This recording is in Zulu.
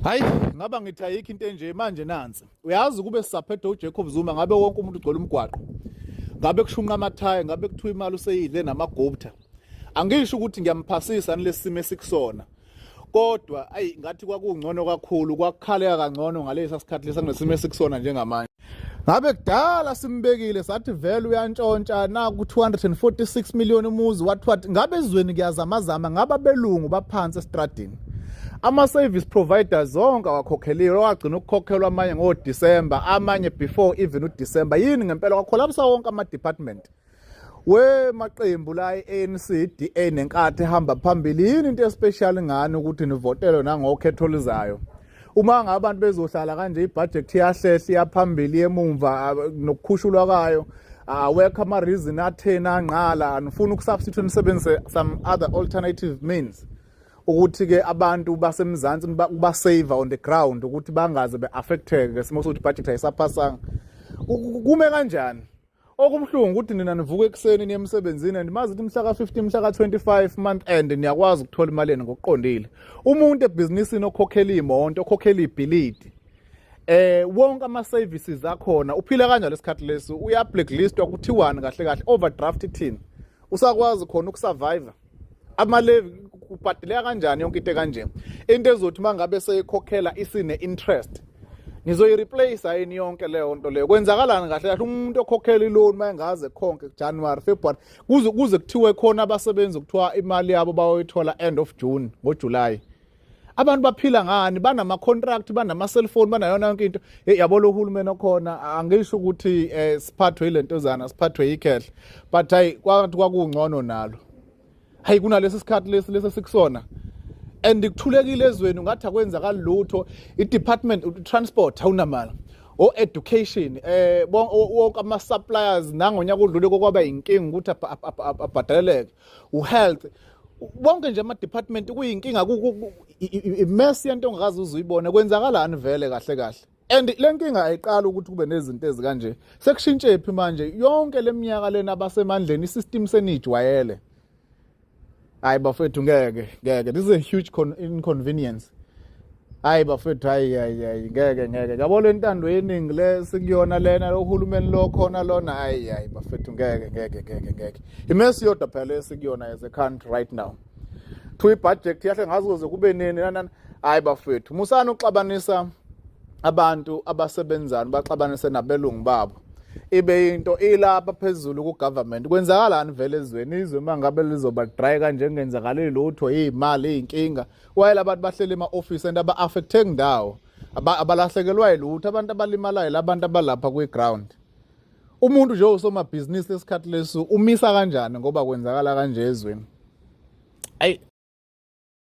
Hayi, ngaba ngithi ayikho into enje manje nansi. Uyazi kube sisaphethe uJacob Zuma ngabe wonke umuntu ugcwele umgwaqo. Ngabe kushunqa amathaya, ngabe kuthiwa imali useyidle namagobtha. Angisho ukuthi ngiyamphasisa nilesi simo esikusona. Kodwa ayi ngathi kwakungcono kakhulu, kwakukhaleka kangcono ngalesa sikhathi lesa kunesimo esikusona njengamanje. Ngabe kudala simbekile sathi vele uyantshontsha na ku 246 million umuzi what ngabe ezweni kuyazamazama ngaba belungu baphansi estradini. Ama-service providers zonke awakhokheliwe, wagcina ukukhokhelwa amanye ngoDisemba, amanye before even uDisemba. Yini ngempela kwakholapsa wonke ama-department. Maqembu la i-ANC, DA nenkathi ehamba phambili, yini into especial ngani ukuthi nivotelwe nangokhetho oluzayo? Uma ngabantu bezohlala kanje ibudget iyahlehla iyaphambili emumva nokukhushulwa kwayo, awekho ama-reason athena anqala, anifuna ukusubstitute nisebenzise some other alternative means. Ukuthi ke abantu basemzansi basave on the ground ukuthi bangaze beaffecteke ngesimo sokuthi budget ayisaphasanga. Kume kanjani? Okubhlungu ukuthi nina nivuka ekseni niye emsebenzini andimazi ukuthi mhla ka-15 mhla ka-25 month end niyakwazi ukuthola imali yenu ngokuqondile. Umuntu ebhizinisini okhokhela imoto, okhokhela ibhilidi, wonke ama-services akhona uphila kanjalo lesikhathi lesi uya-blacklistwa kuthiwani kahle kahle overdraft ithini. Usakwazi khona ukusurvive. Amalevi ubhadeleka kanjani yonke into kanje? Into ezothi mangabe seyikhokhela isine interest nizoyireplace yini yonke leyo nto leyo? Kwenzakalani kahle kahle umuntu okhokhela iloan mayengaze konke January February kuze kuthiwe khona abasebenzi kuthiwa imali yabo bayoyithola end of June ngoJuly? Abantu baphila ngani? Banama contract, banama cellphone, banayona yonke into. Yabo lo hulumeni okhona angisho ukuthi siphathwe ilento zana, siphathwe ikhehle, but hayi kwakungcono nalo. Hayi kunalesi sikhathi lesi sikusona. And kuthulekile ezweni ngathi akwenzakala lutho. I-department transport awunamali, o education wonke ama suppliers nangonyaka odlule kwaba inkinga ukuthi abhadaleleke, health bonke nje ama department kuyinkinga, imess yento ongazi uzuyibona. Kwenzakalani vele kahle kahle? And le nkinga ayiqala ukuthi kube nezinto ezikanje. Sekushintshe phi manje? Yonke leminyaka lena abasemandleni isystem senijwayele. Hayi bafethu ngeke. This is a huge inconvenience. Hayi bafethu hayi ngeke. Yabo le ntando yeningi le sikuyona lena lohulumeni lo khona lona hayi bafethu ngeke. Imesi yodwa phela esikuyona as a country right now. Thu budget yahle ngazoze kube nini hayi bafethu musana uxabanisa abantu abasebenzayo baxabanise nabelungu babo. Ibe into ilapha phezulu ku government. Kwenzakalani vele ezweni? Izwe mangabe lizoba dry kanje ngenzakala lutho imali inkinga. While abantu bahlele ema office and aba affected ndawo. Abalahlekelwa ilutho, abantu abalimalayo, abantu abalapha ku ground. Umuntu nje osoma business lesikhathi leso umisa kanjani ngoba kwenzakala kanje ezweni? Ayi